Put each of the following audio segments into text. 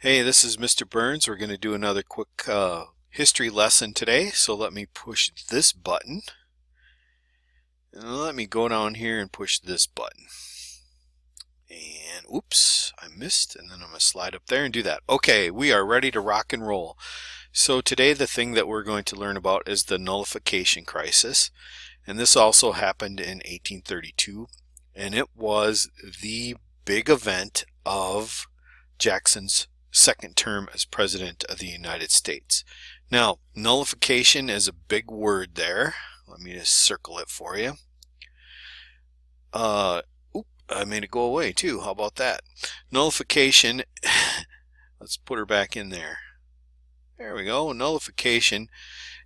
Hey, this is Mr. Burns. We're going to do another quick history lesson today. So let me push this button. And let me go down here and push this button. And oops, I missed. And then I'm going to slide up there and do that. Okay, we are ready to rock and roll. So today the thing that we're going to learn about is the Nullification crisis. And this also happened in 1832. And it was the big event of Jackson's second term as President of the United States. Now, nullification is a big word there. Let me just circle it for you. I made it go away too. How about that? Nullification, let's put her back in there. There we go. Nullification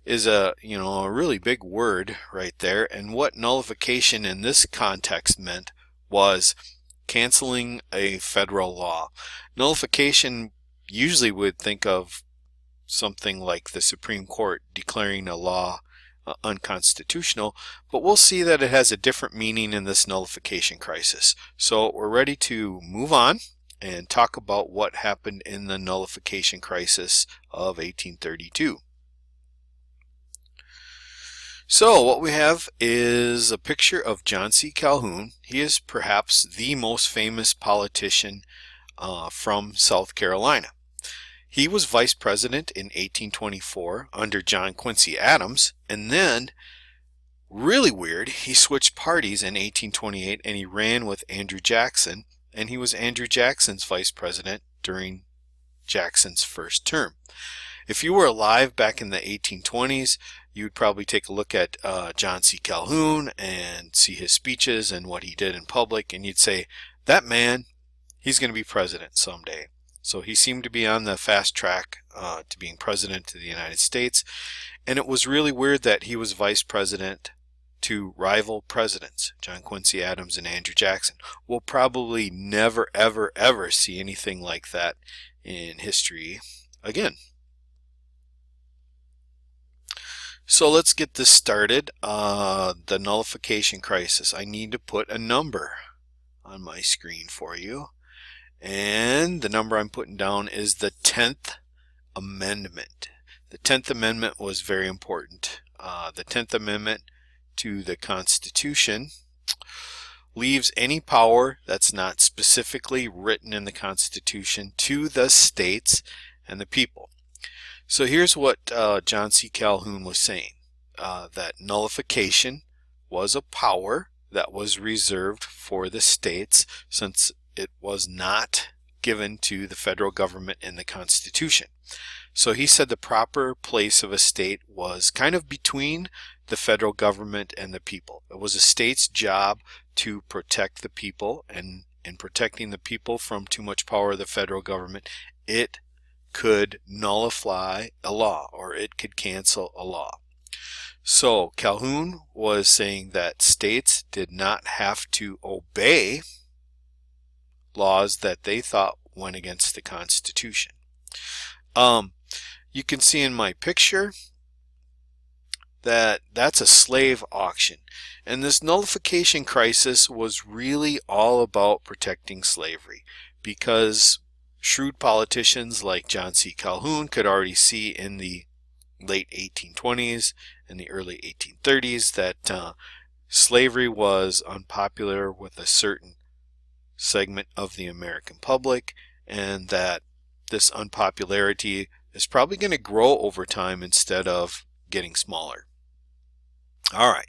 is a really big word right there. And what nullification in this context meant was canceling a federal law. Nullification usually would think of something like the Supreme Court declaring a law unconstitutional, but we'll see that it has a different meaning in this nullification crisis. So we're ready to move on and talk about what happened in the nullification crisis of 1832. So what we have is a picture of John C. Calhoun. He is perhaps the most famous politician from South Carolina. He was vice president in 1824 under John Quincy Adams, and then, really weird, he switched parties in 1828 and he ran with Andrew Jackson, and he was Andrew Jackson's vice president during Jackson's first term. If you were alive back in the 1820s, you would probably take a look at John C. Calhoun and see his speeches and what he did in public, and you'd say, that man, he's going to be president someday. So he seemed to be on the fast track to being president of the United States, and it was really weird that he was vice president to rival presidents, John Quincy Adams and Andrew Jackson. We'll probably never, ever, ever see anything like that in history again. So let's get this started. The nullification crisis. I need to put a number on my screen for you. And the number I'm putting down is the 10th Amendment. The 10th Amendment was very important. The 10th Amendment to the Constitution leaves any power that's not specifically written in the Constitution to the states and the people. So here's what John C. Calhoun was saying, that nullification was a power that was reserved for the states since it was not given to the federal government in the Constitution. So he said the proper place of a state was kind of between the federal government and the people. It was a state's job to protect the people, and in protecting the people from too much power of the federal government, it could nullify a law, or it could cancel a law. So Calhoun was saying that states did not have to obey laws that they thought went against the Constitution. You can see in my picture that that's a slave auction, and this nullification crisis was really all about protecting slavery, because shrewd politicians like John C. Calhoun could already see in the late 1820s and the early 1830s that slavery was unpopular with a certain segment of the American public, and that this unpopularity is probably going to grow over time instead of getting smaller. All right,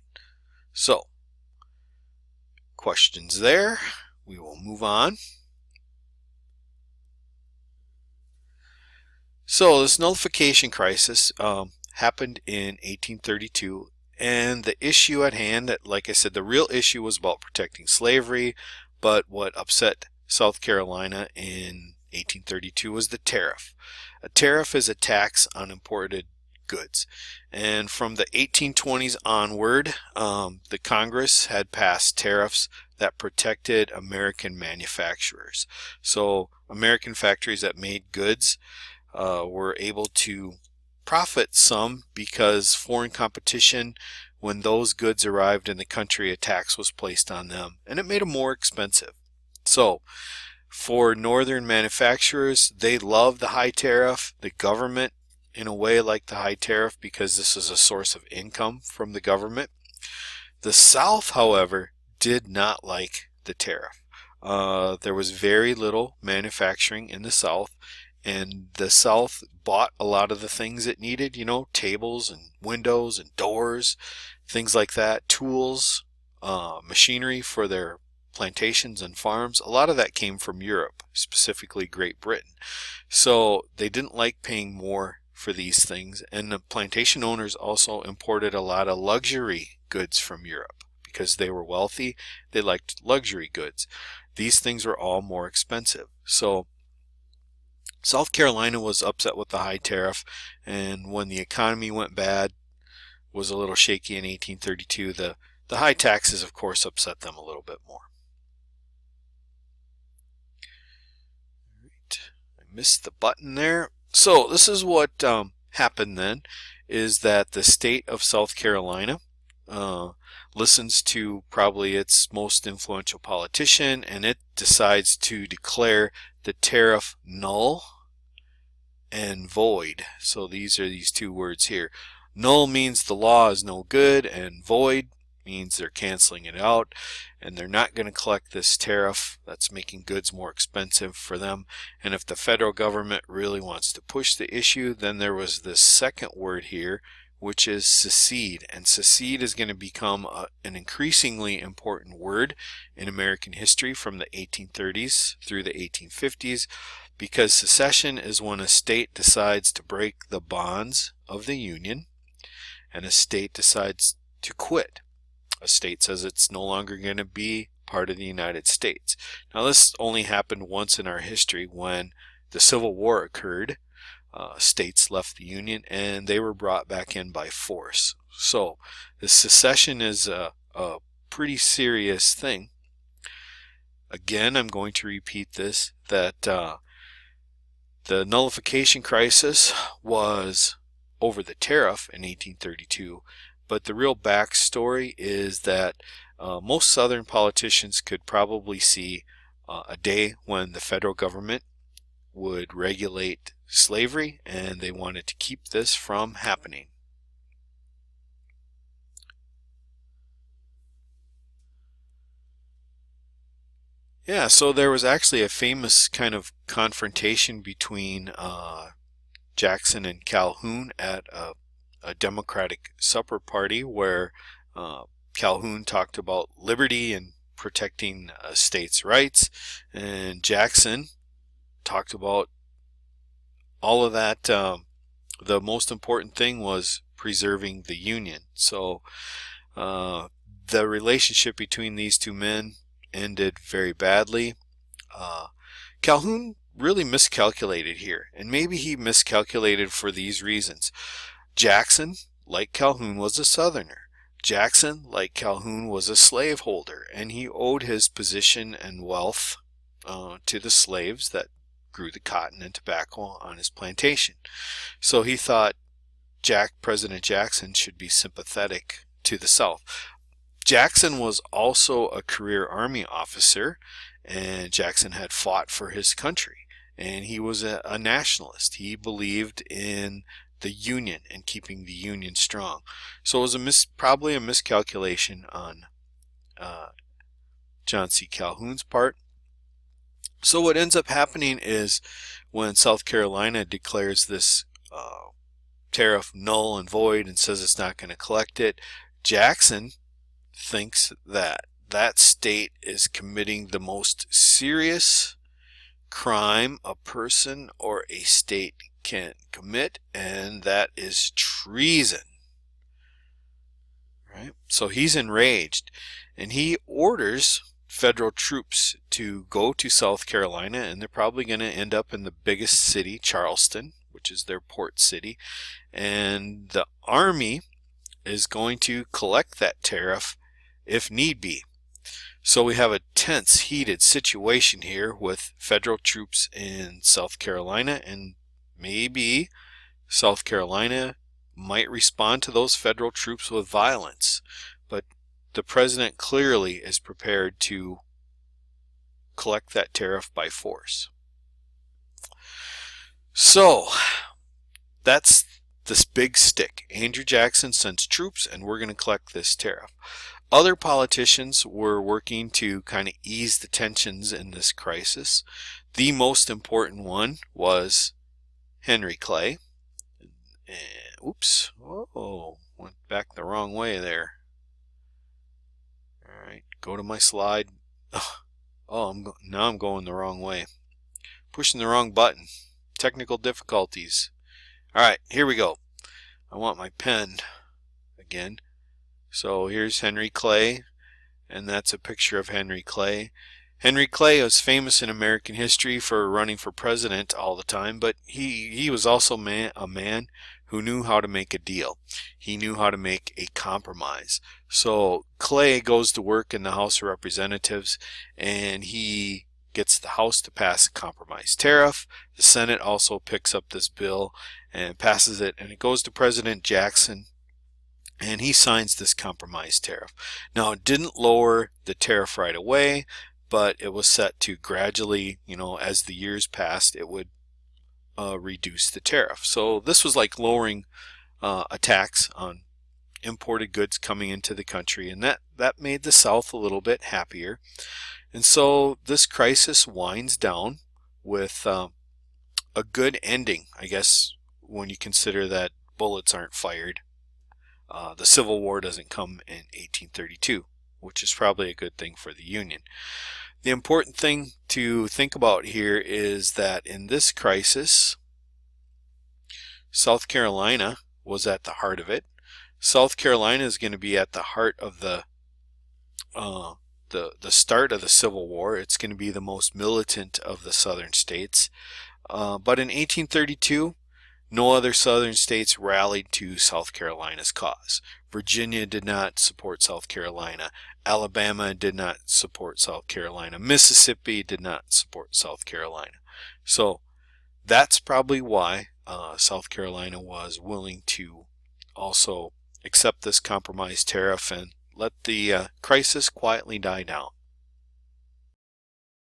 so questions there. We will move on. So this nullification crisis happened in 1832, and the issue at hand, like I said, the real issue was about protecting slavery, but what upset South Carolina in 1832 was the tariff. A tariff is a tax on imported goods, and from the 1820s onward, the Congress had passed tariffs that protected American manufacturers. So American factories that made goods were able to profit some because foreign competition, when those goods arrived in the country, a tax was placed on them, and it made them more expensive. So For northern manufacturers, they love the high tariff. The government, in a way, liked the high tariff because this is a source of income from the government. The South, however, did not like the tariff. There was very little manufacturing in the South, and the South bought a lot of the things it needed, you know, tables and windows and doors, things like that, tools, machinery for their plantations and farms. A lot of that came from Europe, specifically Great Britain. So they didn't like paying more for these things, and the plantation owners also imported a lot of luxury goods from Europe because they were wealthy. They liked luxury goods. These things were all more expensive. So South Carolina was upset with the high tariff, and when the economy went bad, was a little shaky in 1832, the high taxes, of course, upset them a little bit more. Right. I missed the button there. So this is what happened then, is that the state of South Carolina listens to probably its most influential politician, and it decides to declare the tariff null and void. So these are these two words here. Null means the law is no good, and void means they're canceling it out, and they're not going to collect this tariff that's making goods more expensive for them. And if the federal government really wants to push the issue, then there was this second word here, which is secede. And secede is going to become an increasingly important word in American history from the 1830s through the 1850s, because secession is when a state decides to break the bonds of the Union and a state decides to quit. A state says it's no longer going to be part of the United States. Now, this only happened once in our history when the Civil War occurred. States left the Union and they were brought back in by force. So the secession is a pretty serious thing. Again, I'm going to repeat this, that the nullification crisis was over the tariff in 1832, but the real backstory is that most Southern politicians could probably see a day when the federal government would regulate slavery, and they wanted to keep this from happening. Yeah, so there was actually a famous kind of confrontation between Jackson and Calhoun at a Democratic supper party where Calhoun talked about liberty and protecting states' rights, and Jackson talked about all of that. The most important thing was preserving the Union. So the relationship between these two men ended very badly. Calhoun really miscalculated here, and maybe he miscalculated for these reasons. Jackson, like Calhoun, was a Southerner. Jackson, like Calhoun, was a slaveholder, and he owed his position and wealth to the slaves that grew the cotton and tobacco on his plantation. So he thought President Jackson should be sympathetic to the South. Jackson was also a career Army officer, and Jackson had fought for his country, and he was a nationalist. He believed in the Union and keeping the Union strong. So it was probably a miscalculation on John C. Calhoun's part. So what ends up happening is when South Carolina declares this tariff null and void and says it's not going to collect it, Jackson thinks that that state is committing the most serious crime a person or a state can commit, and that is treason. Right? So he's enraged, and he orders federal troops to go to South Carolina, and they're probably going to end up in the biggest city, Charleston, which is their port city, and the Army is going to collect that tariff if need be. So we have a tense, heated situation here with federal troops in South Carolina, and maybe South Carolina might respond to those federal troops with violence. But the president clearly is prepared to collect that tariff by force. So that's this big stick. Andrew Jackson sends troops and we're going to collect this tariff. Other politicians were working to kind of ease the tensions in this crisis. The most important one was Henry Clay. Oops. Oh, went back the wrong way there. All right, go to my slide. Oh, now I'm going the wrong way. Pushing the wrong button. Technical difficulties. All right, here we go. I want my pen again. So here's Henry Clay, and that's a picture of Henry Clay. Henry Clay was famous in American history for running for president all the time, but he was also a man who knew how to make a deal. He knew how to make a compromise. So Clay goes to work in the House of Representatives, and he gets the House to pass a compromise tariff. The Senate also picks up this bill and passes it, and it goes to President Jackson, and he signs this compromise tariff. Now, it didn't lower the tariff right away, but it was set to gradually, as the years passed, it would reduce the tariff. So this was like lowering a tax on imported goods coming into the country, and that made the South a little bit happier. And so this crisis winds down with a good ending, I guess, when you consider that bullets aren't fired. The Civil War doesn't come in 1832, which is probably a good thing for the Union. The important thing to think about here is that in this crisis, South Carolina was at the heart of it. South Carolina is going to be at the heart of the start of the Civil War. It's going to be the most militant of the southern states. But in 1832, no other southern states rallied to South Carolina's cause. Virginia did not support South Carolina. Alabama did not support South Carolina. Mississippi did not support South Carolina. So that's probably why South Carolina was willing to also accept this compromise tariff and let the crisis quietly die down.